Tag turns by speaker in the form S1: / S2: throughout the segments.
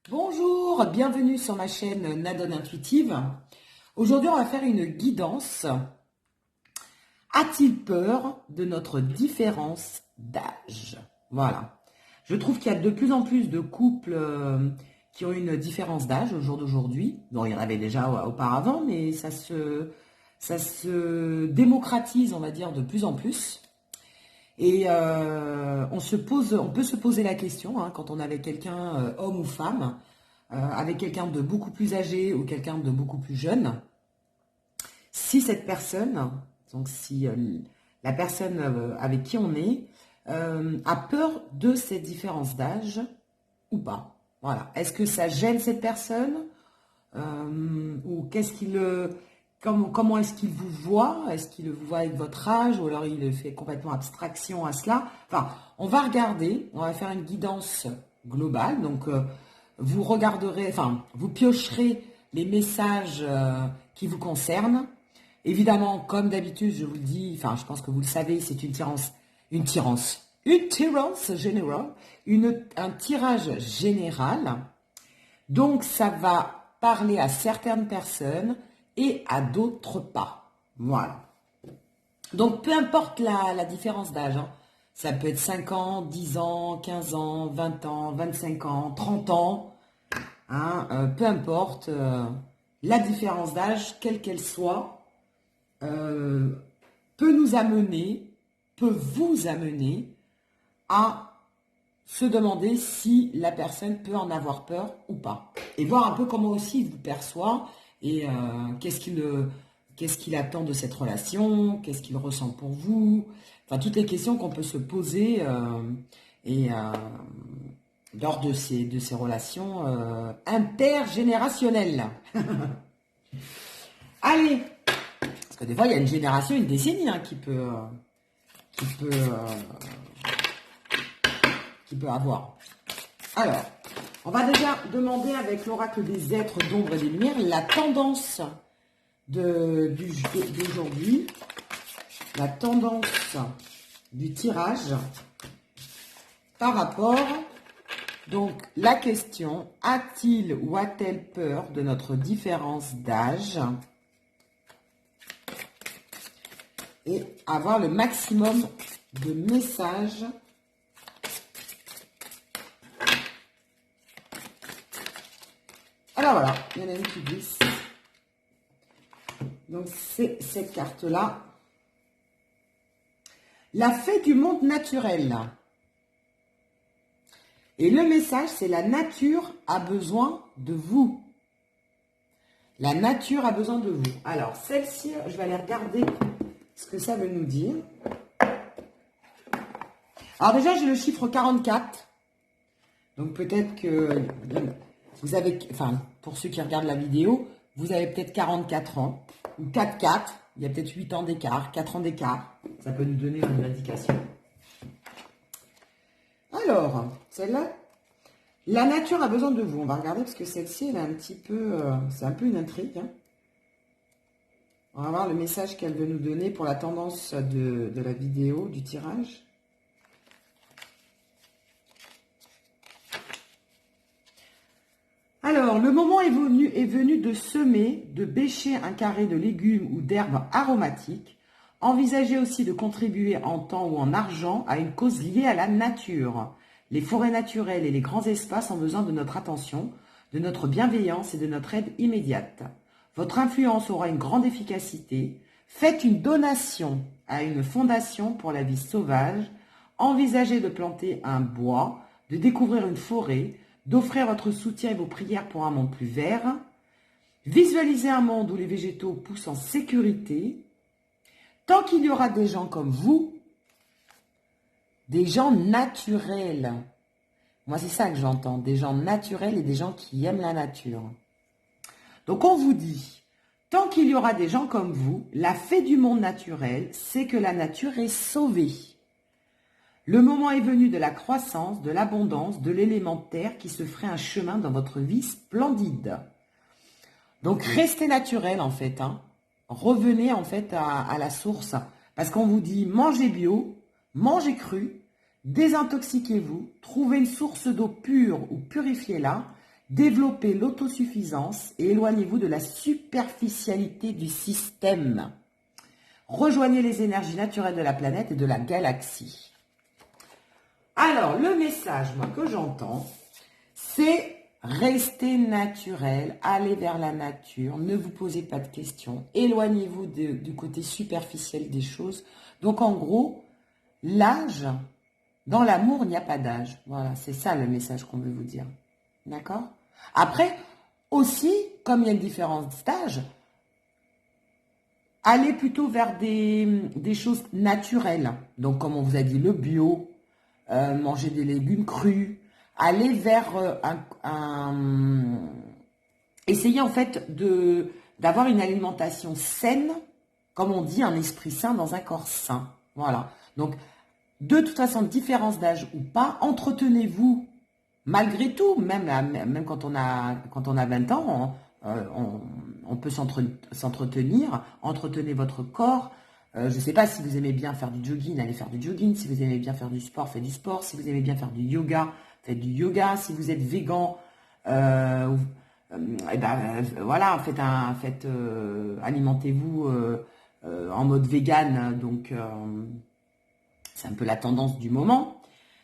S1: Bonjour, bienvenue sur ma chaîne Nadone Intuitive. Aujourd'hui, on va faire une guidance. A-t-il peur de notre différence d'âge? Voilà. Je trouve qu'il y a de plus en plus de couples qui ont une différence d'âge au jour d'aujourd'hui. Bon, il y en avait déjà auparavant, mais ça se démocratise, on va dire, de plus en plus. Et on peut se poser la question, hein, quand on est avec quelqu'un, homme ou femme, avec quelqu'un de beaucoup plus âgé ou quelqu'un de beaucoup plus jeune, si cette personne, donc si la personne avec qui on est, a peur de cette différence d'âge ou pas. Voilà. Est-ce que ça gêne cette personne ou qu'est-ce qu'il comment est-ce qu'il vous voit? Est-ce qu'il vous voit avec votre âge ou alors il fait complètement abstraction à cela? Enfin, on va regarder, on va faire une guidance globale. Donc, vous regarderez, enfin, vous piocherez les messages qui vous concernent. Évidemment, comme d'habitude, je vous le dis, enfin, je pense que vous le savez, c'est un tirage général. Donc, ça va parler à certaines personnes et à d'autres pas. Voilà. Donc, peu importe la différence d'âge, hein. Ça peut être 5 ans, 10 ans, 15 ans, 20 ans, 25 ans, 30 ans. Hein, peu importe la différence d'âge, quelle qu'elle soit, peut vous amener à se demander si la personne peut en avoir peur ou pas. Et voir un peu comment aussi il vous perçoit et qu'est-ce qu'il attend de cette relation, qu'est-ce qu'il ressent pour vous. Enfin, toutes les questions qu'on peut se poser lors de ces relations intergénérationnelles. Allez, parce que des fois, il y a une génération, une décennie qui peut avoir. Alors, on va déjà demander avec l'oracle des êtres d'ombre et des lumières la tendance d'aujourd'hui, la tendance du tirage par rapport. Donc, la question, a-t-il ou a-t-elle peur de notre différence d'âge? Et avoir le maximum de messages. Alors voilà, il y en a une qui glisse. Donc, c'est cette carte-là. La fée du monde naturel. Et le message, c'est la nature a besoin de vous. La nature a besoin de vous. Alors, celle-ci, je vais aller regarder ce que ça veut nous dire. Alors déjà, j'ai le chiffre 44. Donc peut-être que vous avez, enfin, pour ceux qui regardent la vidéo, vous avez peut-être 44 ans. Ou 4-4. Il y a peut-être 8 ans d'écart, 4 ans d'écart. Ça peut nous donner une indication. Alors, celle-là, la nature a besoin de vous. On va regarder parce que celle-ci, elle est un petit peu, c'est un peu une intrigue. Hein. On va voir le message qu'elle veut nous donner pour la tendance de la vidéo, du tirage. Alors, le moment est venu de semer, de bêcher un carré de légumes ou d'herbes aromatiques. Envisagez aussi de contribuer en temps ou en argent à une cause liée à la nature. Les forêts naturelles et les grands espaces ont besoin de notre attention, de notre bienveillance et de notre aide immédiate. Votre influence aura une grande efficacité. Faites une donation à une fondation pour la vie sauvage. Envisagez de planter un bois, de découvrir une forêt, d'offrir votre soutien et vos prières pour un monde plus vert. Visualisez un monde où les végétaux poussent en sécurité. Tant qu'il y aura des gens comme vous, des gens naturels. Moi, c'est ça que j'entends, des gens naturels et des gens qui aiment la nature. Donc, on vous dit, tant qu'il y aura des gens comme vous, la fée du monde naturel, c'est que la nature est sauvée. Le moment est venu de la croissance, de l'abondance, de l'élémentaire qui se ferait un chemin dans votre vie splendide. Donc, restez naturel, en fait, hein. Revenez en fait à la source, parce qu'on vous dit mangez bio, mangez cru, Désintoxiquez-vous, trouvez une source d'eau pure ou purifiez-la, développez l'autosuffisance et éloignez-vous de la superficialité du système. Rejoignez les énergies naturelles de la planète et de la galaxie. Alors, le message, moi, que j'entends, c'est rester naturel, allez vers la nature, ne vous posez pas de questions, éloignez-vous du côté superficiel des choses. Donc, en gros, l'âge, dans l'amour, il n'y a pas d'âge. Voilà, c'est ça le message qu'on veut vous dire. D'accord? Après, aussi, comme il y a une différence d'âge, allez plutôt vers des choses naturelles. Donc, comme on vous a dit, le bio, manger des légumes crus, aller vers essayez en fait d'avoir une alimentation saine, comme on dit, un esprit sain dans un corps sain. Voilà. Donc, de toute façon, différence d'âge ou pas, entretenez-vous malgré tout, même quand on a 20 ans, on peut s'entretenir, entretenez votre corps. Je ne sais pas si vous aimez bien faire du jogging, allez faire du jogging. Si vous aimez bien faire du sport, faites du sport. Si vous aimez bien faire du yoga, faites du yoga. Si vous êtes végan, voilà, alimentez-vous en mode vegan. Donc, c'est un peu la tendance du moment.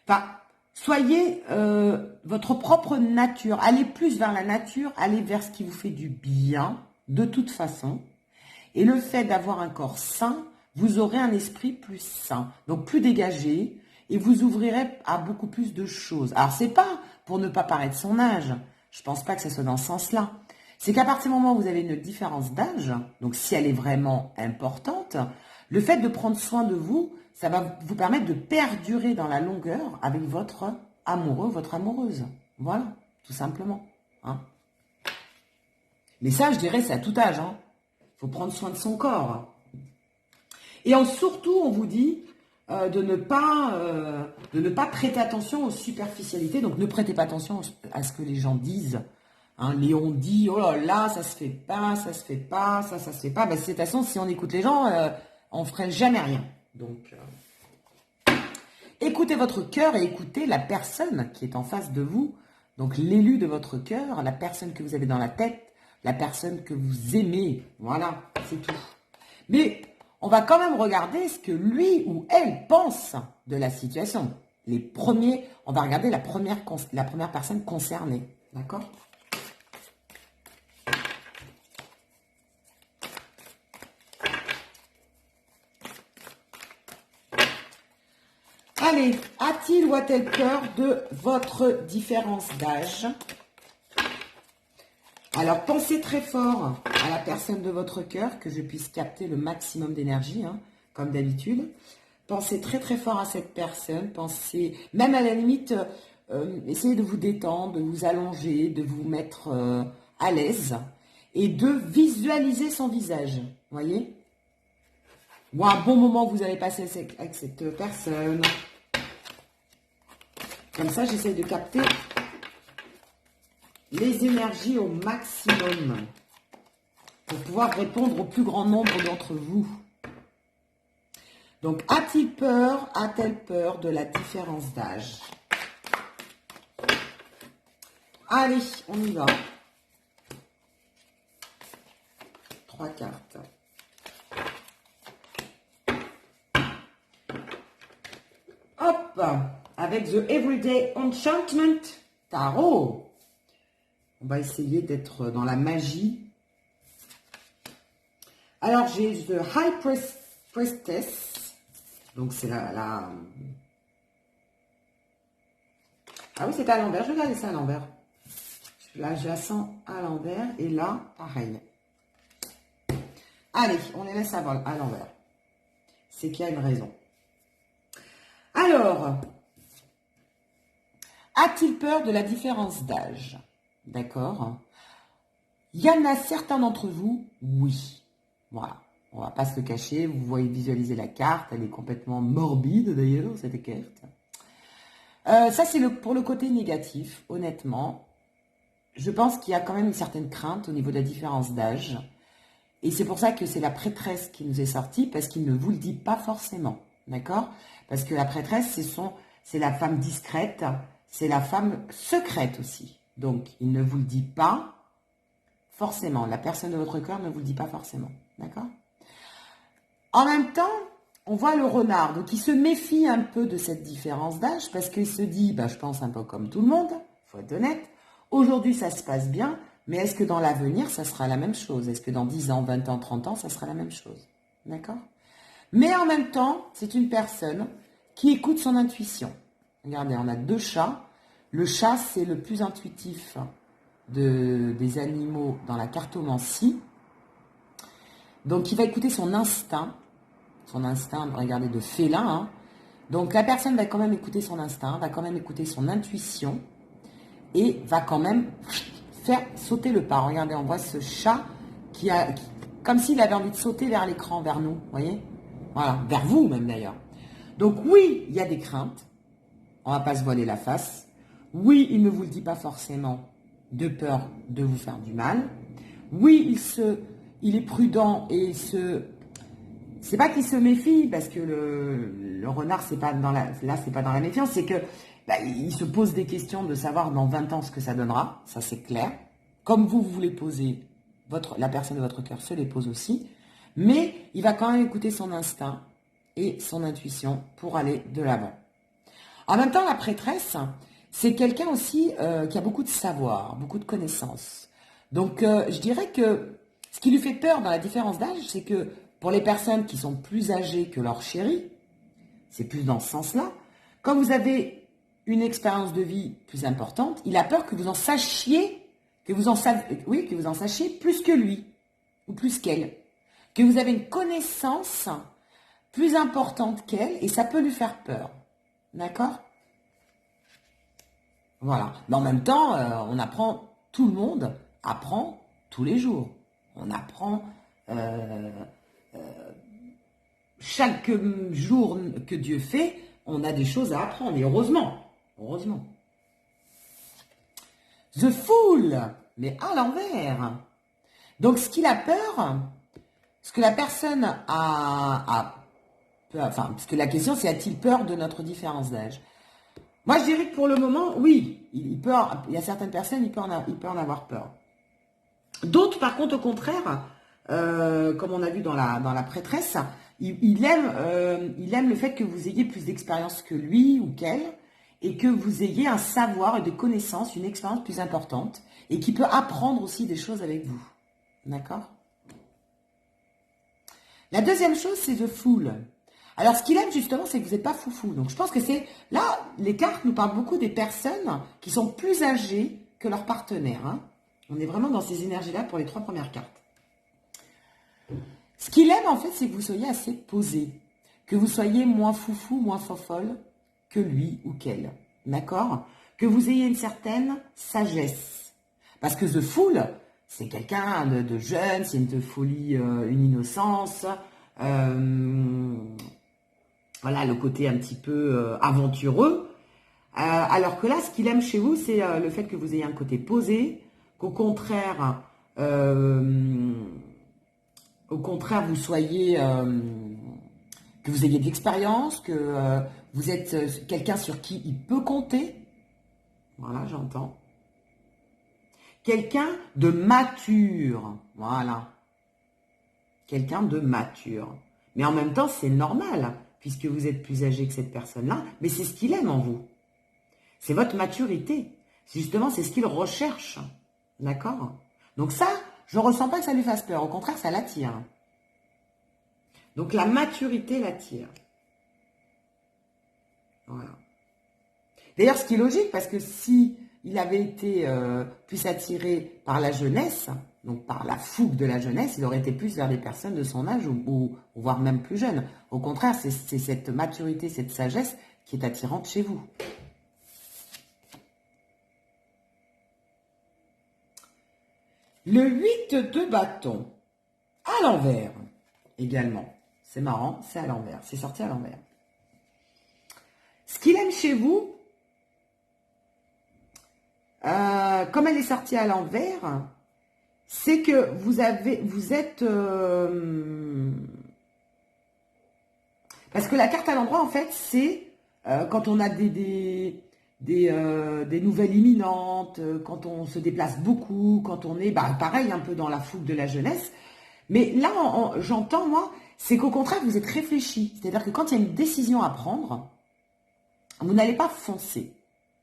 S1: Enfin, soyez votre propre nature. Allez plus vers la nature, allez vers ce qui vous fait du bien, de toute façon. Et le fait d'avoir un corps sain, vous aurez un esprit plus sain, donc plus dégagé, et vous ouvrirez à beaucoup plus de choses. Alors, c'est pas pour ne pas paraître son âge, je pense pas que ça soit dans ce sens-là. C'est qu'à partir du moment où vous avez une différence d'âge, donc si elle est vraiment importante, le fait de prendre soin de vous, ça va vous permettre de perdurer dans la longueur avec votre amoureux, votre amoureuse. Voilà, tout simplement. Hein. Mais ça, je dirais, c'est à tout âge. Hein. Faut prendre soin de son corps. Et surtout, on vous dit de ne pas prêter attention aux superficialités. Donc, ne prêtez pas attention à ce que les gens disent. Hein, Léon dit, oh là là, ça se fait pas, ça se fait pas, ça se fait pas. Ben, de toute façon, si on écoute les gens, on ferait jamais rien. Donc, écoutez votre cœur et écoutez la personne qui est en face de vous. Donc, l'élu de votre cœur, la personne que vous avez dans la tête, la personne que vous aimez. Voilà, c'est tout. Mais on va quand même regarder ce que lui ou elle pense de la situation. On va regarder la première personne concernée. D'accord ? Allez, a-t-il ou a-t-elle peur de votre différence d'âge ? Alors, pensez très fort à la personne de votre cœur, que je puisse capter le maximum d'énergie, hein, comme d'habitude. Pensez très très fort à cette personne. Pensez, même à la limite, essayez de vous détendre, de vous allonger, de vous mettre à l'aise et de visualiser son visage. Voyez ? Ou un bon moment que vous avez passé avec cette personne. Comme ça, j'essaie de capter les énergies au maximum pour pouvoir répondre au plus grand nombre d'entre vous. Donc, a-t-il peur, a-t-elle peur de la différence d'âge? Allez, on y va. 3 cartes. Hop, avec The Everyday Enchantment Tarot. On va essayer d'être dans la magie. Alors, j'ai The High Priestess. Donc, c'est la... Ah oui, c'est à l'envers. Je vais regarder ça à l'envers. Là, je la sens à l'envers. Et là, pareil. Allez, on les laisse à l'envers. C'est qu'il y a une raison. Alors, a-t-il peur de la différence d'âge? D'accord. Il y en a certains d'entre vous, oui. Voilà. On ne va pas se le cacher. Vous voyez visualiser la carte. Elle est complètement morbide d'ailleurs, cette carte. Ça, c'est pour le côté négatif, honnêtement. Je pense qu'il y a quand même une certaine crainte au niveau de la différence d'âge. Et c'est pour ça que c'est la prêtresse qui nous est sortie, parce qu'il ne vous le dit pas forcément. D'accord? Parce que la prêtresse, c'est la femme discrète, c'est la femme secrète aussi. Donc, il ne vous le dit pas forcément. La personne de votre cœur ne vous le dit pas forcément. D'accord? En même temps, on voit le renard. Donc, il se méfie un peu de cette différence d'âge parce qu'il se dit, bah, je pense un peu comme tout le monde, il faut être honnête. Aujourd'hui, ça se passe bien, mais est-ce que dans l'avenir, ça sera la même chose? Est-ce que dans 10 ans, 20 ans, 30 ans, ça sera la même chose? D'accord? Mais en même temps, c'est une personne qui écoute son intuition. Regardez, on a 2 chats. Le chat, c'est le plus intuitif des animaux dans la cartomancie. Donc, il va écouter son instinct, regardez, de félin. Hein. Donc, la personne va quand même écouter son instinct, va quand même écouter son intuition et va quand même faire sauter le pas. Regardez, on voit ce chat comme s'il avait envie de sauter vers l'écran, vers nous, voyez? Voilà, vers vous même d'ailleurs. Donc, oui, il y a des craintes. On ne va pas se voiler la face. Oui, il ne vous le dit pas forcément de peur de vous faire du mal. Oui, il est prudent et c'est pas qu'il se méfie, parce que le renard, c'est pas dans c'est pas dans la méfiance, c'est que il se pose des questions de savoir dans 20 ans ce que ça donnera, ça c'est clair. Comme vous voulez poser, la personne de votre cœur se les pose aussi, mais il va quand même écouter son instinct et son intuition pour aller de l'avant. En même temps, la prêtresse, c'est quelqu'un aussi qui a beaucoup de savoir, beaucoup de connaissances. Donc, je dirais que ce qui lui fait peur dans la différence d'âge, c'est que pour les personnes qui sont plus âgées que leur chéri, c'est plus dans ce sens-là, quand vous avez une expérience de vie plus importante, il a peur que vous en sachiez, que vous en sachiez plus que lui, ou plus qu'elle. Que vous avez une connaissance plus importante qu'elle, et ça peut lui faire peur. D'accord? Voilà. Mais en même temps, tout le monde apprend tous les jours. On apprend chaque jour que Dieu fait, on a des choses à apprendre. Et heureusement. Heureusement. The Fool, mais à l'envers. Donc, ce qu'il a peur, ce que la personne parce que la question, c'est a-t-il peur de notre différence d'âge? Moi, je dirais que pour le moment, oui, il y a certaines personnes, il peut en avoir peur. D'autres, par contre, au contraire, comme on a vu dans la prêtresse, il aime le fait que vous ayez plus d'expérience que lui ou qu'elle, et que vous ayez un savoir et des connaissances, une expérience plus importante, et qui peut apprendre aussi des choses avec vous. D'accord? La deuxième chose, c'est The Fool. Alors, ce qu'il aime justement, c'est que vous n'êtes pas foufou. Donc, je pense que là, les cartes nous parlent beaucoup des personnes qui sont plus âgées que leurs partenaires. Hein. On est vraiment dans ces énergies-là pour les 3 premières cartes. Ce qu'il aime, en fait, c'est que vous soyez assez posé. Que vous soyez moins foufou, moins fofolle que lui ou qu'elle. D'accord? Que vous ayez une certaine sagesse. Parce que The Fool, c'est quelqu'un de jeune, c'est une folie, une innocence. Voilà, le côté un petit peu aventureux. Alors que là, ce qu'il aime chez vous, c'est le fait que vous ayez un côté posé, qu'au contraire, vous soyez, que vous ayez de l'expérience, que vous êtes quelqu'un sur qui il peut compter. Voilà, j'entends. Quelqu'un de mature. Voilà. Quelqu'un de mature. Mais en même temps, c'est normal, puisque vous êtes plus âgé que cette personne-là, mais c'est ce qu'il aime en vous. C'est votre maturité. Justement, c'est ce qu'il recherche. D'accord? Donc ça, je ne ressens pas que ça lui fasse peur. Au contraire, ça l'attire. Donc la maturité l'attire. Voilà. D'ailleurs, ce qui est logique, parce que si il avait été plus attiré par la jeunesse, donc par la fougue de la jeunesse, il aurait été plus vers des personnes de son âge ou voire même plus jeunes. Au contraire, c'est cette maturité, cette sagesse qui est attirante chez vous. Le 8 de bâton, à l'envers également. C'est marrant, c'est à l'envers, c'est sorti à l'envers. Ce qu'il aime chez vous, comme elle est sortie à l'envers, c'est que vous êtes... parce que la carte à l'endroit, en fait, c'est quand on a des nouvelles imminentes, quand on se déplace beaucoup, quand on est, pareil, un peu dans la fougue de la jeunesse. Mais là, j'entends, moi, c'est qu'au contraire, vous êtes réfléchi. C'est-à-dire que quand il y a une décision à prendre, vous n'allez pas foncer,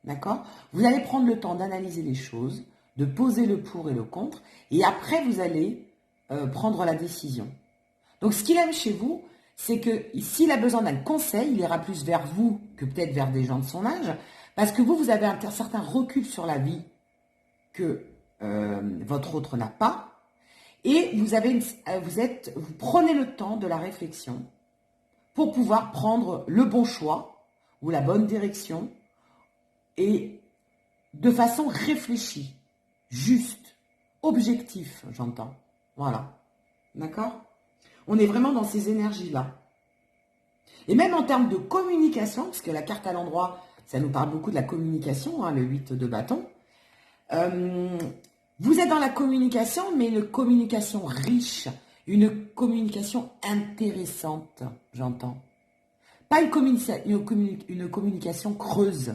S1: d'accord? Vous allez prendre le temps d'analyser les choses, de poser le pour et le contre, et après, vous allez prendre la décision. Donc, ce qu'il aime chez vous, c'est que s'il a besoin d'un conseil, il ira plus vers vous que peut-être vers des gens de son âge, parce que vous avez un certain recul sur la vie que votre autre n'a pas, et vous prenez le temps de la réflexion pour pouvoir prendre le bon choix ou la bonne direction, et de façon réfléchie, juste, objectif, j'entends. Voilà. D'accord? On est vraiment dans ces énergies-là. Et même en termes de communication, parce que la carte à l'endroit, ça nous parle beaucoup de la communication, hein, le 8 de bâton. Vous êtes dans la communication, mais une communication riche, une communication intéressante, j'entends. Pas une communication creuse.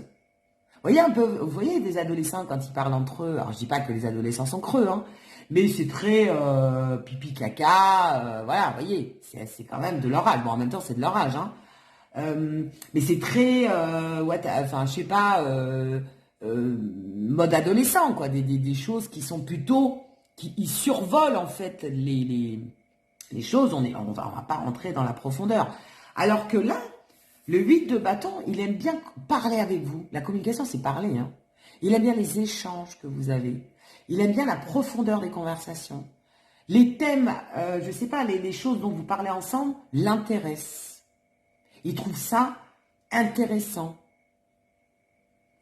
S1: Vous voyez des adolescents quand ils parlent entre eux, alors je dis pas que les adolescents sont creux, hein, mais c'est très pipi caca, voilà, vous voyez, c'est quand même de leur âge. Bon, en même temps, c'est de leur âge, hein. Mais c'est très, je sais pas, mode adolescent, quoi, des choses qui sont plutôt, ils survolent en fait les choses. On va pas rentrer dans la profondeur. Alors que là, le 8 de bâton, il aime bien parler avec vous. La communication, c'est parler, hein. Il aime bien les échanges que vous avez. Il aime bien la profondeur des conversations. Les thèmes, je sais pas, les choses dont vous parlez ensemble l'intéressent. Il trouve ça intéressant.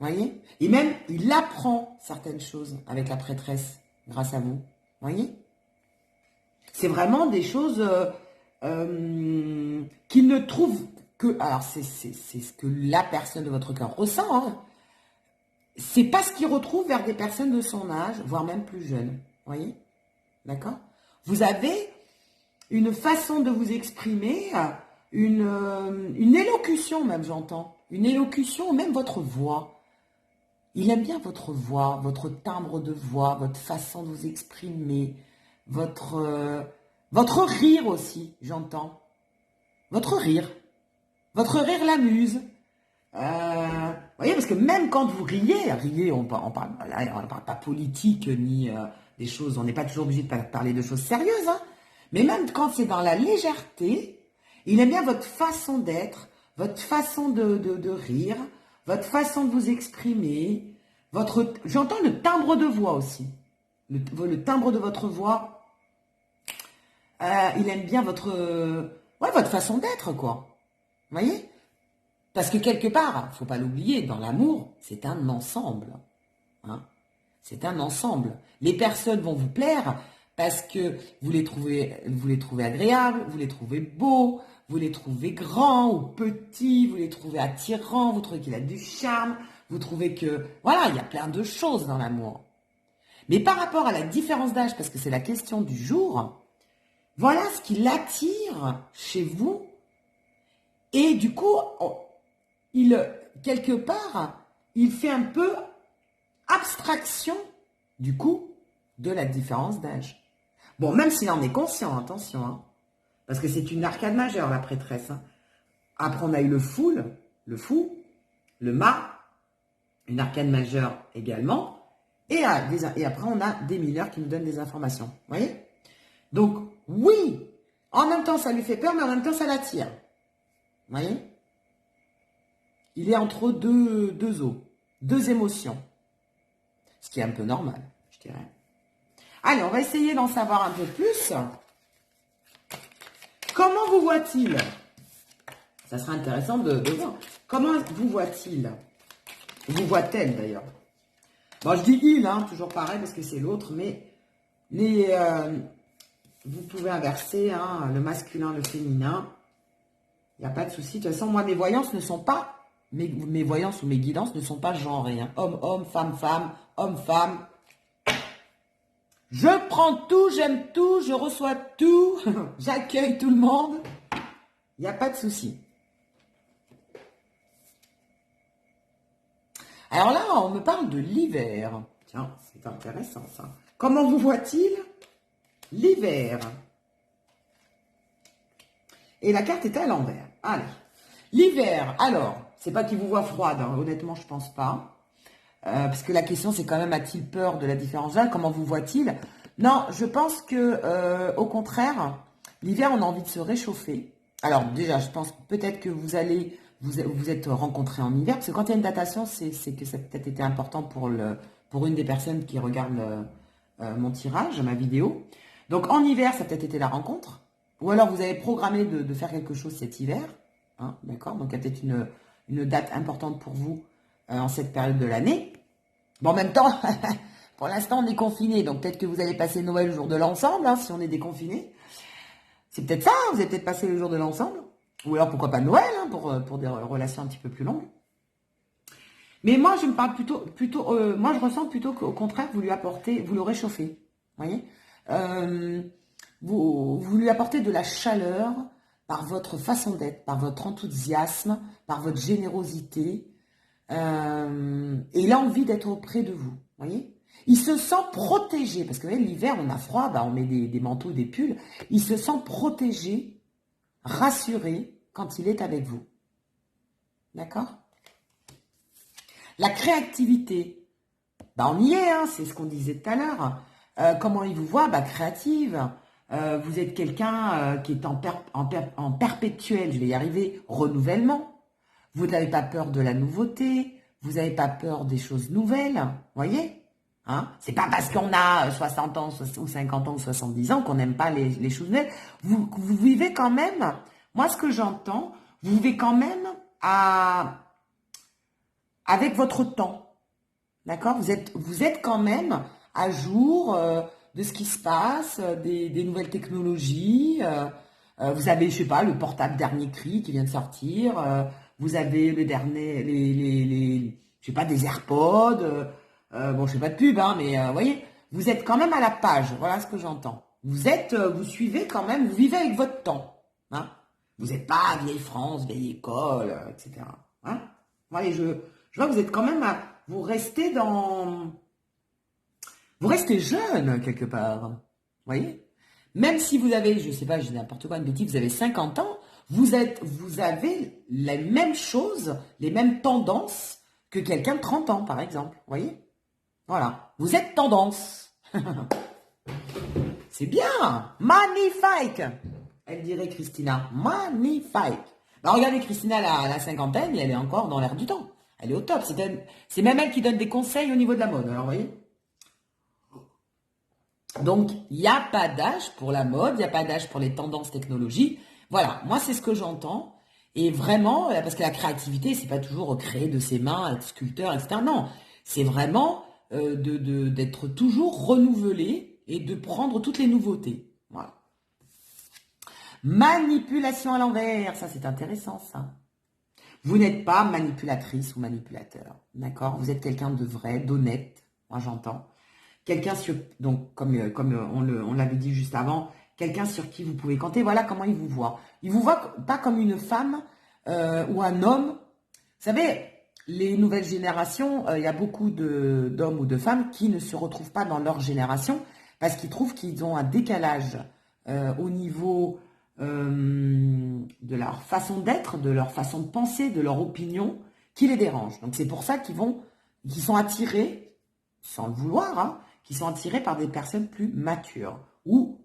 S1: Voyez? Et même, il apprend certaines choses avec la prêtresse grâce à vous. Voyez? C'est vraiment des choses qu'il ne trouve que... Alors, c'est ce que la personne de votre cœur ressent. Hein. C'est pas ce qu'il retrouve vers des personnes de son âge, voire même plus jeunes. Voyez? D'accord? Vous avez une façon de vous exprimer, une élocution même, j'entends. Une élocution, même votre voix. Il aime bien votre voix, votre timbre de voix, votre façon de vous exprimer, votre rire aussi, j'entends. Votre rire. Votre rire l'amuse. Voyez, parce que même quand vous riez, on parle pas politique ni des choses, on n'est pas toujours obligé de parler de choses sérieuses, hein, mais même quand c'est dans la légèreté, il aime bien votre façon d'être, votre façon de rire, votre façon de vous exprimer, j'entends le timbre de voix aussi, le timbre de votre voix, il aime bien votre façon d'être, quoi, vous voyez? Parce que quelque part, faut pas l'oublier, dans l'amour, c'est un ensemble. Hein, c'est un ensemble. Les personnes vont vous plaire parce que vous les trouvez agréables, vous les trouvez beaux, vous les trouvez grands ou petits, vous les trouvez attirants, vous trouvez qu'il a du charme, vous trouvez que... Voilà, il y a plein de choses dans l'amour. Mais par rapport à la différence d'âge, parce que c'est la question du jour, voilà ce qui l'attire chez vous. Et du coup... quelque part, il fait un peu abstraction, du coup, de la différence d'âge. Bon, même s'il en est conscient, attention, hein, parce que c'est une arcade majeure, la prêtresse. Hein. Après, on a eu le fou, le mât, une arcade majeure également, et après, on a des mineurs qui nous donnent des informations. Vous voyez? Donc, oui, en même temps, ça lui fait peur, mais en même temps, ça l'attire. Vous voyez? Il est entre deux eaux, deux émotions. Ce qui est un peu normal, je dirais. Allez, on va essayer d'en savoir un peu plus. Comment vous voit-il? Ça sera intéressant de voir. Comment vous voit-il? Vous voit-elle d'ailleurs? Bon, je dis il, hein, toujours pareil parce que c'est l'autre, mais vous pouvez inverser hein, le masculin, le féminin. Il n'y a pas de souci. De toute façon, moi, mes voyances ne sont pas... Mes voyances ou mes guidances ne sont pas genrées. Hein. Homme, homme, femme, femme, homme, femme. Je prends tout, j'aime tout, je reçois tout, j'accueille tout le monde. Il n'y a pas de souci. Alors là, on me parle de l'hiver. Tiens, c'est intéressant ça. Comment vous voit-il l'hiver? Et la carte est à l'envers. Allez. L'hiver, alors, c'est pas qu'il vous voit froide, hein, honnêtement, je pense pas. Parce que la question, c'est quand même, a-t-il peur de la différence d'âge? Comment vous voit-il? Non, je pense que, au contraire, l'hiver, on a envie de se réchauffer. Alors, déjà, je pense peut-être que vous allez vous êtes rencontrés en hiver, parce que quand il y a une datation, c'est que ça a peut-être été important pour une des personnes qui regarde mon tirage, ma vidéo. Donc, en hiver, ça a peut-être été la rencontre. Ou alors, vous avez programmé de faire quelque chose cet hiver. Hein, d'accord? Donc, il y a peut-être une date importante pour vous en cette période de l'année. Bon, en même temps, pour l'instant, on est confiné, donc peut-être que vous allez passer Noël le jour de l'ensemble, hein, si on est déconfiné. C'est peut-être ça, hein, vous allez peut-être passer le jour de l'ensemble. Ou alors, pourquoi pas Noël, hein, pour des relations un petit peu plus longues. Mais moi, je me parle moi, je ressens plutôt qu'au contraire, vous le réchauffez. Vous voyez? Vous lui apportez de la chaleur par votre façon d'être, par votre enthousiasme, par votre générosité. Et il a envie d'être auprès de vous. Voyez? Il se sent protégé, parce que l'hiver, on a froid, bah, on met des manteaux, des pulls. Il se sent protégé, rassuré quand il est avec vous. D'accord? La créativité, bah, on y est, hein, c'est ce qu'on disait tout à l'heure. Comment il vous voit? Bah, créative. Vous êtes quelqu'un qui est en perpétuel, je vais y arriver, renouvellement. Vous n'avez pas peur de la nouveauté. Vous n'avez pas peur des choses nouvelles. Voyez? Hein? C'est pas parce qu'on a 60 ans ou 50 ans ou 70 ans qu'on n'aime pas les choses nouvelles. Vous vivez quand même, moi ce que j'entends, vous vivez quand même avec votre temps. D'accord? Vous êtes quand même à jour de ce qui se passe, des nouvelles technologies. Vous avez, je sais pas, le portable dernier cri qui vient de sortir. Vous avez le dernier, je sais pas, des AirPods. Bon, je fais pas de pub, hein, mais vous voyez, vous êtes quand même à la page. Voilà ce que j'entends. Vous suivez quand même, vous vivez avec votre temps. Hein? Vous n'êtes pas vieille France, vieille école, etc. Hein? Voyez, je vois que vous êtes quand même vous restez jeune quelque part. Vous voyez? Même si vous avez, je sais pas, je dis n'importe quoi, une bêtise, vous avez 50 ans, vous avez les mêmes choses, les mêmes tendances que quelqu'un de 30 ans, par exemple. Vous voyez? Voilà. Vous êtes tendance. C'est bien. Magnifique. Elle dirait Christina. Magnifique. Bah, regardez, Christina, la cinquantaine, et elle est encore dans l'air du temps. Elle est au top. C'est même elle qui donne des conseils au niveau de la mode. Alors, vous voyez? Donc, il n'y a pas d'âge pour la mode, il n'y a pas d'âge pour les tendances technologiques. Voilà, moi, c'est ce que j'entends. Et vraiment, parce que la créativité, c'est pas toujours créer de ses mains, être sculpteur, etc. Non, c'est vraiment d'être toujours renouvelé et de prendre toutes les nouveautés. Voilà. Manipulation à l'envers, ça c'est intéressant ça. Vous n'êtes pas manipulatrice ou manipulateur, d'accord? Vous êtes quelqu'un de vrai, d'honnête, moi j'entends. Quelqu'un donc comme on l'avait dit juste avant, quelqu'un sur qui vous pouvez compter. Voilà comment il vous voit. Il vous voit pas comme une femme ou un homme. Vous savez, les nouvelles générations, il y a beaucoup d'hommes ou de femmes qui ne se retrouvent pas dans leur génération parce qu'ils trouvent qu'ils ont un décalage au niveau de leur façon d'être, de leur façon de penser, de leur opinion, qui les dérange. Donc c'est pour ça qu'ils sont attirés, sans le vouloir, hein, qui sont attirés par des personnes plus matures ou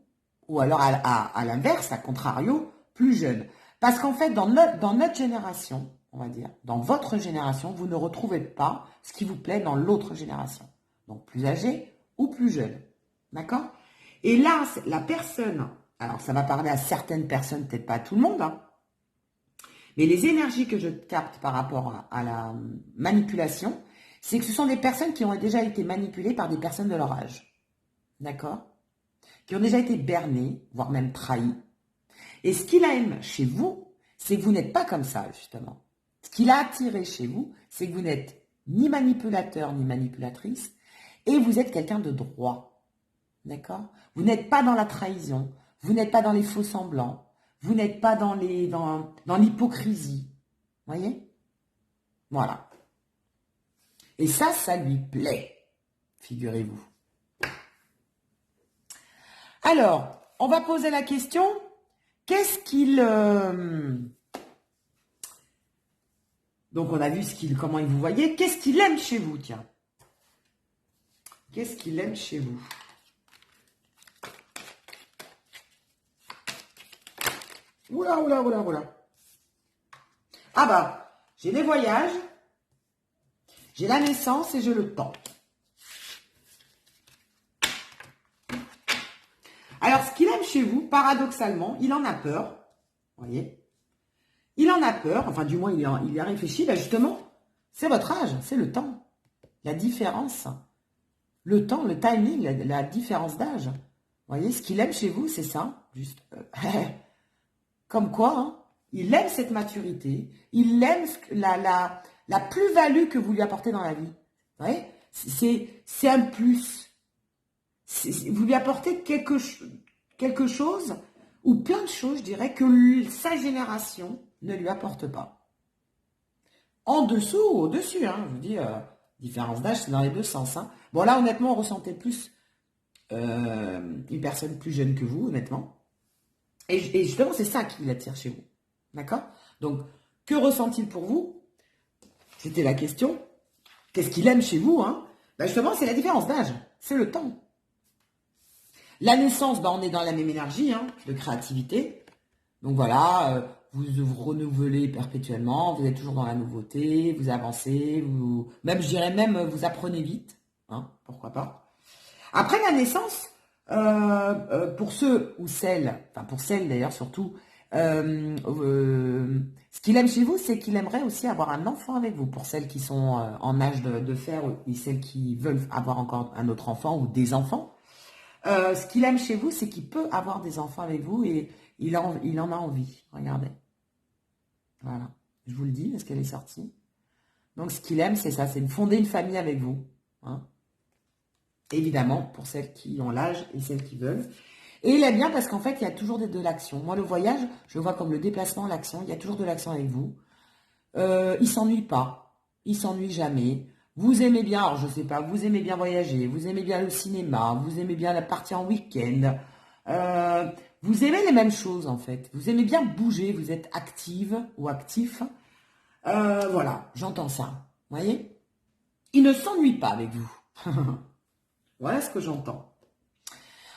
S1: alors à l'inverse, à contrario, plus jeunes. Parce qu'en fait, dans notre génération, on va dire, dans votre génération, vous ne retrouvez pas ce qui vous plaît dans l'autre génération. Donc plus âgé ou plus jeune. D'accord? Et là, la personne, alors ça va parler à certaines personnes, peut-être pas à tout le monde, hein, mais les énergies que je capte par rapport à la manipulation, c'est que ce sont des personnes qui ont déjà été manipulées par des personnes de leur âge. D'accord? Qui ont déjà été bernées, voire même trahies. Et ce qu'il aime chez vous, c'est que vous n'êtes pas comme ça, justement. Ce qu'il a attiré chez vous, c'est que vous n'êtes ni manipulateur ni manipulatrice, et vous êtes quelqu'un de droit. D'accord? Vous n'êtes pas dans la trahison, vous n'êtes pas dans les faux semblants, vous n'êtes pas dans l'hypocrisie. Voyez? Voilà. Et ça lui plaît, figurez-vous. Alors, on va poser la question, qu'est-ce qu'il... Donc, on a vu comment il vous voyait. Qu'est-ce qu'il aime chez vous, tiens? Qu'est-ce qu'il aime chez vous? Oula, oula, oula, oula. Ah bah, j'ai les voyages, j'ai la naissance et j'ai le temps. Alors, ce qu'il aime chez vous, paradoxalement, il en a peur. Vous voyez? Il en a peur, enfin du moins il y a réfléchi. Là, justement, c'est votre âge, c'est le temps. La différence. Le temps, le timing, la différence d'âge. Vous voyez, ce qu'il aime chez vous, c'est ça. Juste, comme quoi, hein, il aime cette maturité. Il aime la plus-value que vous lui apportez dans la vie. Vous voyez, c'est un plus. Vous lui apportez quelque chose, ou plein de choses, je dirais, que sa génération ne lui apporte pas. En dessous ou au-dessus, hein, je vous dis, différence d'âge, c'est dans les deux sens. Hein. Bon, là, honnêtement, on ressentait plus une personne plus jeune que vous, honnêtement. Et justement, c'est ça qui l'attire chez vous. D'accord? Donc, que ressent-il pour vous? C'était la question. Qu'est-ce qu'il aime chez vous, hein? Ben justement, c'est la différence d'âge. C'est le temps. La naissance, ben, on est dans la même énergie, hein, de créativité. Donc voilà, vous vous renouvelez perpétuellement, vous êtes toujours dans la nouveauté, vous avancez, même, je dirais même, vous apprenez vite. Hein, pourquoi pas. Après la naissance, pour ceux ou celles, enfin pour celles d'ailleurs surtout, ce qu'il aime chez vous, c'est qu'il aimerait aussi avoir un enfant avec vous. Pour celles qui sont en âge de faire, et celles qui veulent avoir encore un autre enfant ou des enfants. Ce qu'il aime chez vous, c'est qu'il peut avoir des enfants avec vous et il en a envie. Regardez. Voilà. Je vous le dis, parce qu'elle est sortie. Donc, ce qu'il aime, c'est ça, c'est de fonder une famille avec vous. Hein. Évidemment, pour celles qui ont l'âge et celles qui veulent. Et il aime bien parce qu'en fait, il y a toujours de l'action. Moi, le voyage, je le vois comme le déplacement, l'action. Il y a toujours de l'action avec vous. Il ne s'ennuie pas. Il ne s'ennuie jamais. Vous aimez bien, alors je ne sais pas, vous aimez bien voyager, vous aimez bien le cinéma, vous aimez bien la partie en week-end. Vous aimez les mêmes choses, en fait. Vous aimez bien bouger, vous êtes active ou actif. Voilà, j'entends ça. Vous voyez? Il ne s'ennuie pas avec vous. Voilà ce que j'entends.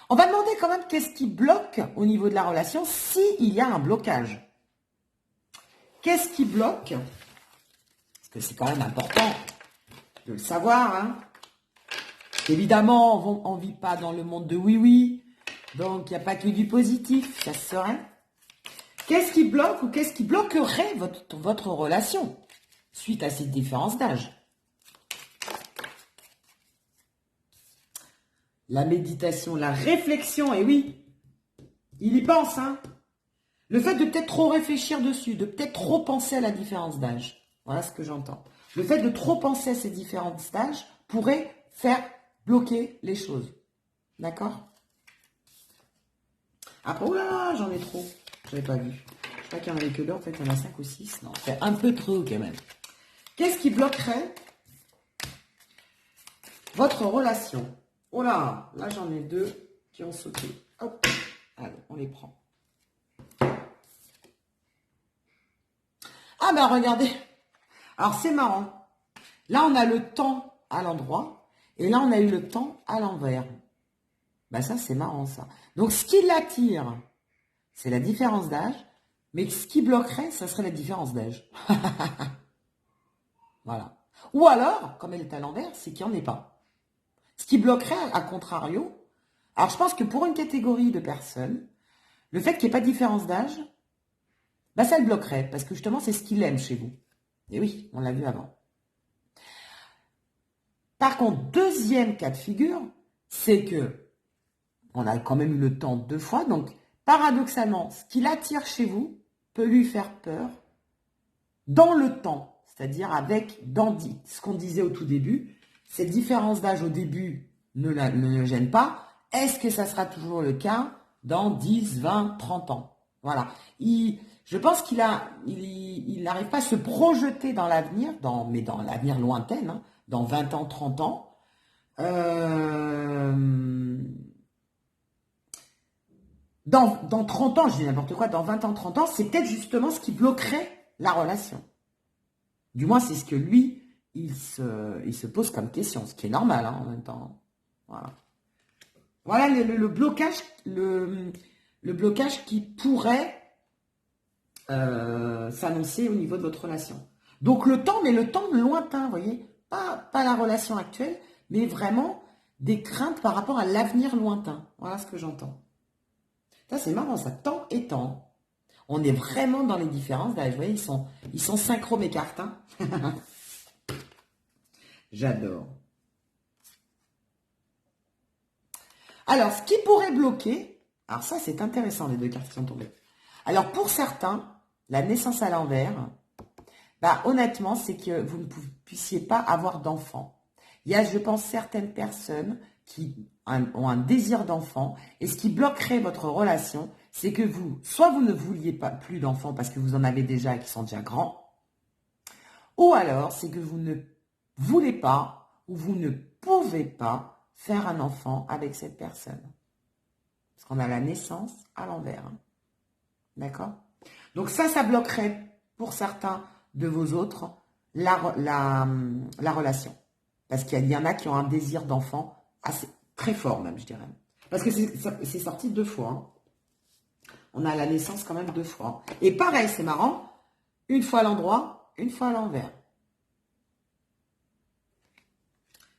S1: On va demander quand même qu'est-ce qui bloque au niveau de la relation s'il y a un blocage. Qu'est-ce qui bloque? Parce que c'est quand même important de le savoir. Hein. Évidemment, on ne vit pas dans le monde de oui-oui. Donc, il n'y a pas que du positif, ça serait. Qu'est-ce qui bloque ou qu'est-ce qui bloquerait votre relation suite à cette différence d'âge? La méditation, la réflexion, et oui, il y pense. Hein. Le fait de peut-être trop réfléchir dessus, de peut-être trop penser à la différence d'âge. Voilà ce que j'entends. Le fait de trop penser à ces différences d'âge pourrait faire bloquer les choses. D'accord? Après, oh là là, j'en ai trop. Je n'avais pas vu. Je crois qu'il n'y en avait que deux. En fait, il y en a 5 ou 6. Non, c'est un peu trop quand même. Qu'est-ce qui bloquerait votre relation? Oh là, là j'en ai 2 qui ont sauté. Hop, allez, on les prend. Ah ben regardez. Alors c'est marrant. Là, on a le temps à l'endroit. Et là, on a eu le temps à l'envers. Ben ça, c'est marrant, ça. Donc, ce qui l'attire, c'est la différence d'âge. Mais ce qui bloquerait, ça serait la différence d'âge. Voilà. Ou alors, comme elle est à l'envers, c'est qu'il n'y en ait pas. Ce qui bloquerait, à contrario, alors je pense que pour une catégorie de personnes, le fait qu'il n'y ait pas de différence d'âge, ben ça le bloquerait. Parce que justement, c'est ce qu'il aime chez vous. Et oui, on l'a vu avant. Par contre, deuxième cas de figure, c'est que on a quand même eu le temps 2 fois. Donc, paradoxalement, ce qui l'attire chez vous peut lui faire peur dans le temps. C'est-à-dire avec, ce qu'on disait au tout début, cette différence d'âge au début ne le gêne pas. Est-ce que ça sera toujours le cas dans 10, 20, 30 ans? Voilà. Je pense qu'il n'arrive pas à se projeter dans l'avenir, mais dans l'avenir lointain, hein, dans 20 ans, 30 ans. Dans 30 ans, je dis n'importe quoi, dans 20 ans, 30 ans, c'est peut-être justement ce qui bloquerait la relation. Du moins, c'est ce que lui, il se pose comme question, ce qui est normal hein, en même temps. Voilà. Voilà le blocage, le blocage qui pourrait s'annoncer au niveau de votre relation. Donc le temps, mais le temps lointain, vous voyez, pas la relation actuelle, mais vraiment des craintes par rapport à l'avenir lointain. Voilà ce que j'entends. Ça, c'est marrant, ça, temps et temps. On est vraiment dans les différences. Là, vous voyez, ils sont synchro mes cartes. Hein. J'adore. Alors, ce qui pourrait bloquer, alors ça, c'est intéressant, les deux cartes qui sont tombées. Alors, pour certains, la naissance à l'envers, bah, honnêtement, c'est que vous ne puissiez pas avoir d'enfant. Il y a, je pense, certaines personnes qui ont un désir d'enfant, et ce qui bloquerait votre relation, c'est que soit vous ne vouliez pas plus d'enfants parce que vous en avez déjà et qui sont déjà grands, ou alors c'est que vous ne voulez pas ou vous ne pouvez pas faire un enfant avec cette personne. Parce qu'on a la naissance à l'envers. Hein. D'accord? Donc ça bloquerait pour certains de vos autres la relation. Parce qu'il y en a qui ont un désir d'enfant assez très fort même, je dirais. Parce que c'est sorti 2 fois. Hein. On a la naissance quand même 2 fois. Et pareil, c'est marrant, une fois à l'endroit, une fois à l'envers.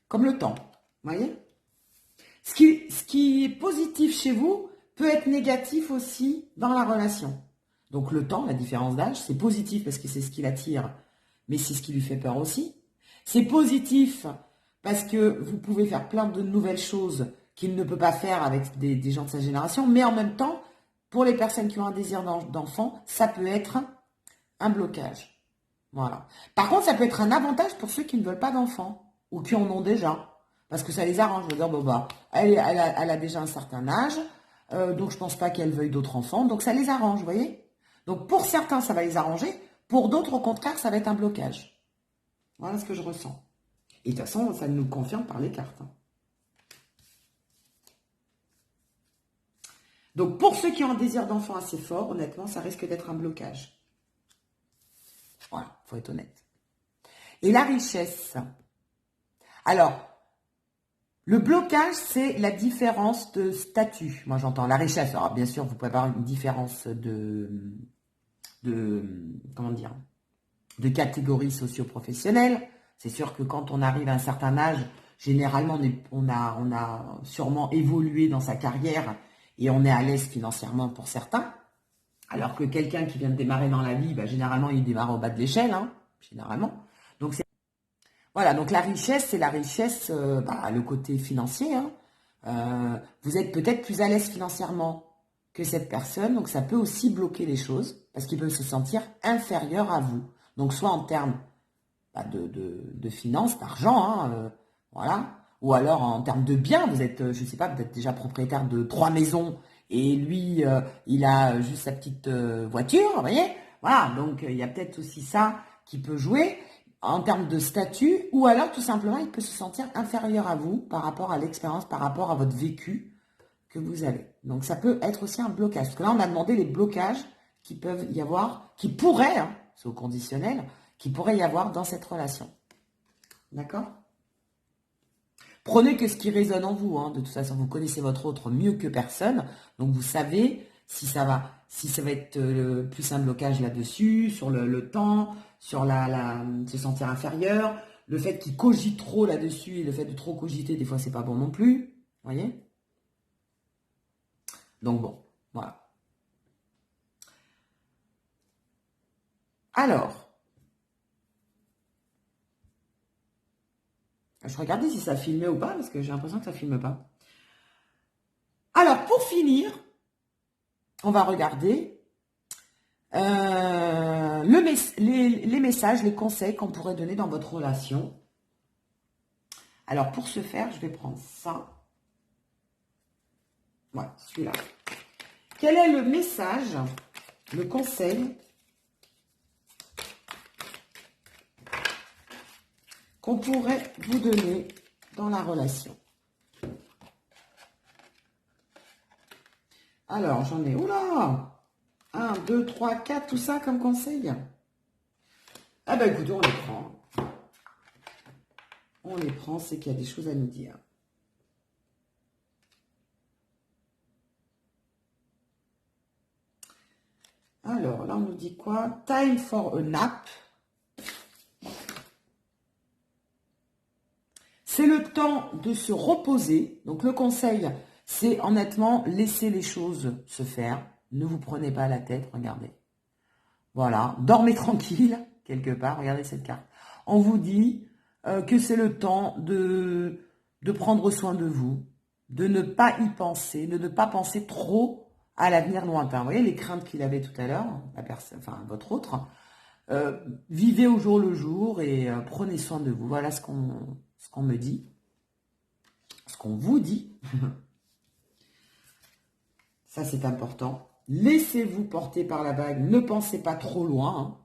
S1: Comme le temps, vous voyez? Ce qui est positif chez vous peut être négatif aussi dans la relation. Donc le temps, la différence d'âge, c'est positif parce que c'est ce qui l'attire, mais c'est ce qui lui fait peur aussi. C'est positif parce que vous pouvez faire plein de nouvelles choses qu'il ne peut pas faire avec des gens de sa génération, mais en même temps, pour les personnes qui ont un désir d'enfant, ça peut être un blocage. Voilà. Par contre, ça peut être un avantage pour ceux qui ne veulent pas d'enfants ou qui en ont déjà. Parce que ça les arrange. Je veux dire, bon, bah, elle a déjà un certain âge, donc je ne pense pas qu'elle veuille d'autres enfants. Donc ça les arrange, vous voyez? Donc pour certains, ça va les arranger. Pour d'autres, au contraire, ça va être un blocage. Voilà ce que je ressens. Et de toute façon, ça nous confirme par les cartes. Hein. Donc pour ceux qui ont un désir d'enfant assez fort, honnêtement, ça risque d'être un blocage. Voilà, il faut être honnête. Et la richesse. Alors, le blocage, c'est la différence de statut. Moi, j'entends la richesse. Alors, bien sûr, vous pouvez avoir une différence comment dire, de catégorie socio-professionnelle. C'est sûr que quand on arrive à un certain âge, généralement, on a sûrement évolué dans sa carrière et on est à l'aise financièrement pour certains. Alors que quelqu'un qui vient de démarrer dans la vie, bah, généralement, il démarre au bas de l'échelle, hein, généralement. Donc, voilà, donc la richesse, c'est la richesse, le côté financier. Hein. Vous êtes peut-être plus à l'aise financièrement que cette personne, donc ça peut aussi bloquer les choses, parce qu'il peut se sentir inférieur à vous. Donc soit en termes de finances, d'argent, hein, voilà, ou alors en termes de biens, vous êtes, je ne sais pas, vous êtes déjà propriétaire de 3 maisons, et lui, il a juste sa petite voiture, vous voyez, voilà, donc il y a peut-être aussi ça qui peut jouer en termes de statut, ou alors tout simplement, il peut se sentir inférieur à vous par rapport à l'expérience, par rapport à votre vécu que vous avez. Donc ça peut être aussi un blocage, parce que là, on a demandé les blocages qui peuvent y avoir, qui pourraient, hein, c'est au conditionnel, qui pourrait y avoir dans cette relation. D'accord? Prenez que ce qui résonne en vous. Hein. De toute façon, vous connaissez votre autre mieux que personne. Donc, vous savez si ça va être plus un blocage là-dessus, sur le temps, sur se sentir inférieur, le fait qu'il cogite trop là-dessus et le fait de trop cogiter, des fois, c'est pas bon non plus. Vous voyez? Donc, bon, voilà. Alors, je regardais si ça filmait ou pas, parce que j'ai l'impression que ça ne filme pas. Alors, pour finir, on va regarder les messages, les conseils qu'on pourrait donner dans votre relation. Alors, pour ce faire, je vais prendre ça. Voilà, celui-là. Quel est le message, le conseil qu'on pourrait vous donner dans la relation. Alors, j'en ai, oula, 1, 2, 3, 4, tout ça comme conseil. Ah ben écoutez, on les prend. On les prend, c'est qu'il y a des choses à nous dire. Alors, là, on nous dit quoi? Time for a nap. C'est le temps de se reposer. Donc, le conseil, c'est honnêtement, laissez les choses se faire. Ne vous prenez pas la tête, regardez. Voilà, dormez tranquille, quelque part. Regardez cette carte. On vous dit que c'est le temps de prendre soin de vous, de ne pas y penser, de ne pas penser trop à l'avenir lointain. Vous voyez les craintes qu'il avait tout à l'heure, la personne, enfin votre autre. Vivez au jour le jour et prenez soin de vous. Voilà ce qu'on me dit, ce qu'on vous dit. Ça, c'est important. Laissez-vous porter par la vague. Ne pensez pas trop loin. Hein.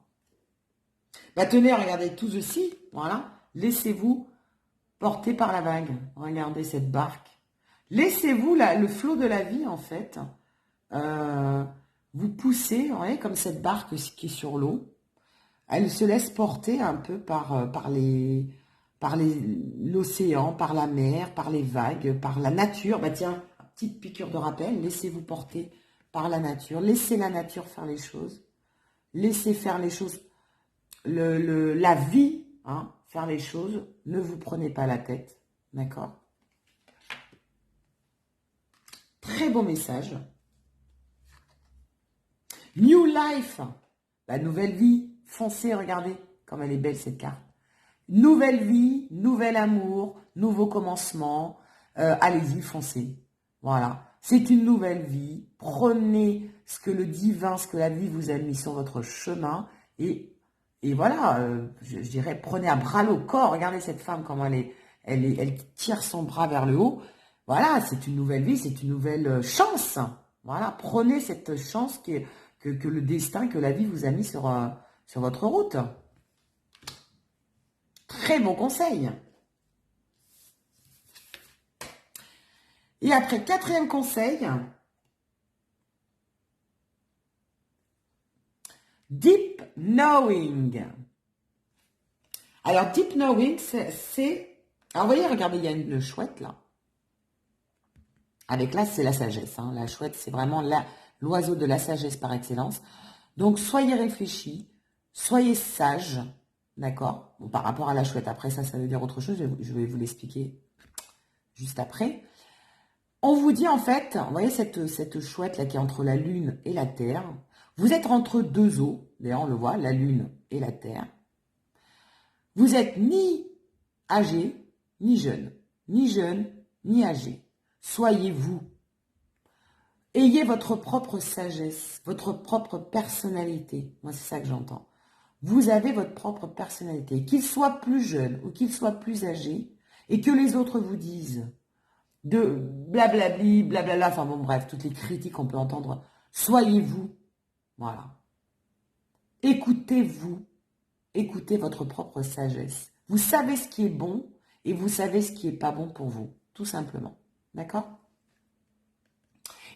S1: Bah, tenez, regardez, tout ceci. Voilà. Laissez-vous porter par la vague. Regardez cette barque. Laissez-vous le flot de la vie, en fait, vous pousser, vous voyez, comme cette barque qui est sur l'eau. Elle se laisse porter un peu par l'océan, par la mer, par les vagues, par la nature. Bah tiens, petite piqûre de rappel, laissez-vous porter par la nature. Laissez la nature faire les choses. Laissez faire les choses. La vie, hein, faire les choses. Ne vous prenez pas la tête. D'accord? Très beau message. New life. La nouvelle vie. Foncez, regardez comme elle est belle cette carte. Nouvelle vie, nouvel amour, nouveau commencement. Allez-y, foncez. Voilà. C'est une nouvelle vie. Prenez ce que le divin, ce que la vie vous a mis sur votre chemin. Et voilà, je dirais, prenez à bras le corps. Regardez cette femme, comment elle tire son bras vers le haut. Voilà, c'est une nouvelle vie, c'est une nouvelle chance. Voilà, prenez cette chance que le destin, que la vie vous a mis sur votre route. Très bon conseil. Et après, quatrième conseil, deep knowing. Alors, deep knowing, c'est... Alors, vous voyez, regardez, il y a une chouette, là. Avec là, c'est la sagesse. Hein. La chouette, c'est vraiment l'oiseau de la sagesse par excellence. Donc, soyez réfléchis, soyez sages, d'accord? Bon, par rapport à la chouette, après ça veut dire autre chose, je vais vous l'expliquer juste après. On vous dit en fait, vous voyez cette chouette là qui est entre la Lune et la Terre, vous êtes entre deux eaux, d'ailleurs on le voit, la Lune et la Terre. Vous êtes ni âgé, ni jeune, ni âgé. Soyez vous. Ayez votre propre sagesse, votre propre personnalité. Moi, c'est ça que j'entends. Vous avez votre propre personnalité. Qu'il soit plus jeune ou qu'il soit plus âgé, et que les autres vous disent de blablabli, blablabla, enfin bon, bref, toutes les critiques qu'on peut entendre. Soyez vous. Voilà. Écoutez-vous. Écoutez votre propre sagesse. Vous savez ce qui est bon et vous savez ce qui n'est pas bon pour vous. Tout simplement. D'accord ?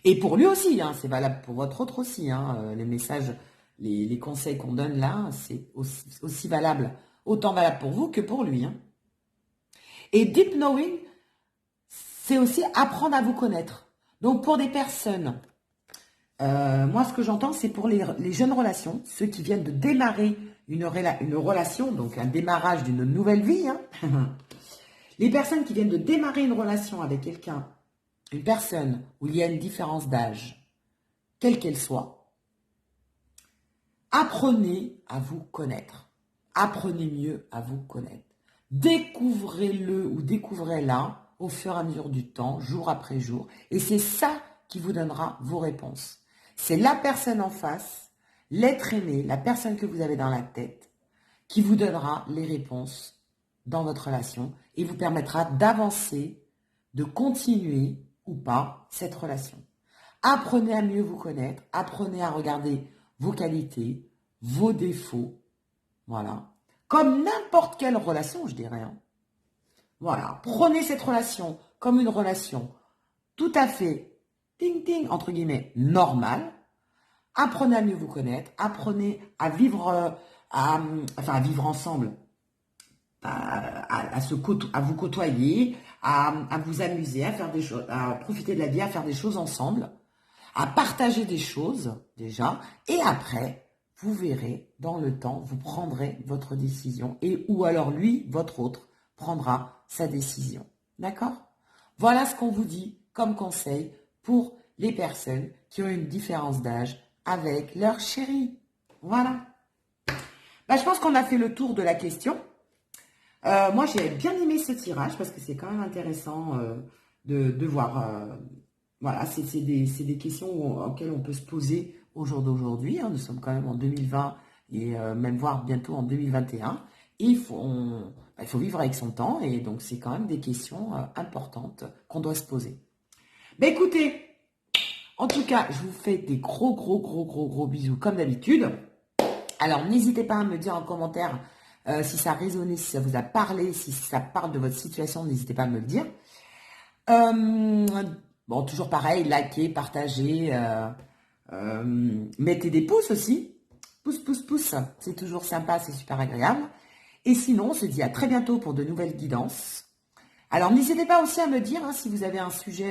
S1: Et pour lui aussi, hein, c'est valable pour votre autre aussi. Hein, les messages, les conseils qu'on donne là, c'est aussi valable, autant valable pour vous que pour lui. Hein. Et deep knowing, c'est aussi apprendre à vous connaître. Donc pour des personnes, moi ce que j'entends, c'est pour les jeunes relations, ceux qui viennent de démarrer une relation, donc un démarrage d'une nouvelle vie. Hein. Les personnes qui viennent de démarrer une relation avec quelqu'un, une personne où il y a une différence d'âge, quelle qu'elle soit, apprenez à vous connaître. Apprenez mieux à vous connaître. Découvrez-le ou découvrez-la au fur et à mesure du temps, jour après jour. Et c'est ça qui vous donnera vos réponses. C'est la personne en face, l'être aimé, la personne que vous avez dans la tête, qui vous donnera les réponses dans votre relation et vous permettra d'avancer, de continuer ou pas cette relation. Apprenez à mieux vous connaître, apprenez à regarder vos qualités, vos défauts, voilà. comme n'importe quelle relation, je dirais. Hein. Voilà, prenez cette relation comme une relation tout à fait, ting ting, entre guillemets, normale. Apprenez à mieux vous connaître, apprenez à vivre, à vivre ensemble, à vous côtoyer, à vous amuser, à faire des choses, à profiter de la vie, à faire des choses ensemble, à partager des choses déjà, et après, vous verrez dans le temps, vous prendrez votre décision, et ou alors lui, votre autre, prendra sa décision. D'accord? Voilà ce qu'on vous dit comme conseil pour les personnes qui ont une différence d'âge avec leur chéri. Voilà. Bah, je pense qu'on a fait le tour de la question. Moi, j'ai bien aimé ce tirage parce que c'est quand même intéressant de voir. Voilà, c'est des questions auxquelles on peut se poser au jour d'aujourd'hui. Hein. Nous sommes quand même en 2020 et même voire bientôt en 2021. Et il faut vivre avec son temps et donc c'est quand même des questions importantes qu'on doit se poser. Ben écoutez, en tout cas, je vous fais des gros bisous comme d'habitude. Alors, n'hésitez pas à me dire en commentaire si ça a résonné, si ça vous a parlé, si ça parle de votre situation, n'hésitez pas à me le dire. Bon, toujours pareil, likez, partagez, mettez des pouces aussi. Pouce, c'est toujours sympa, c'est super agréable. Et sinon, on se dit à très bientôt pour de nouvelles guidances. Alors, n'hésitez pas aussi à me dire hein, si vous avez un sujet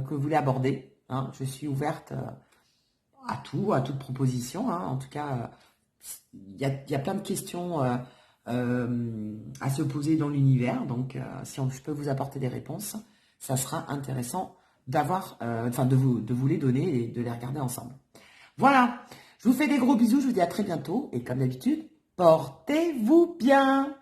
S1: que vous voulez aborder. Hein. Je suis ouverte à tout, à toute proposition. Hein. En tout cas, il y a plein de questions à se poser dans l'univers. Donc, si je peux vous apporter des réponses, ça sera intéressant d'avoir, de vous les donner et de les regarder ensemble. Voilà. Je vous fais des gros bisous. Je vous dis à très bientôt. Et comme d'habitude, portez-vous bien.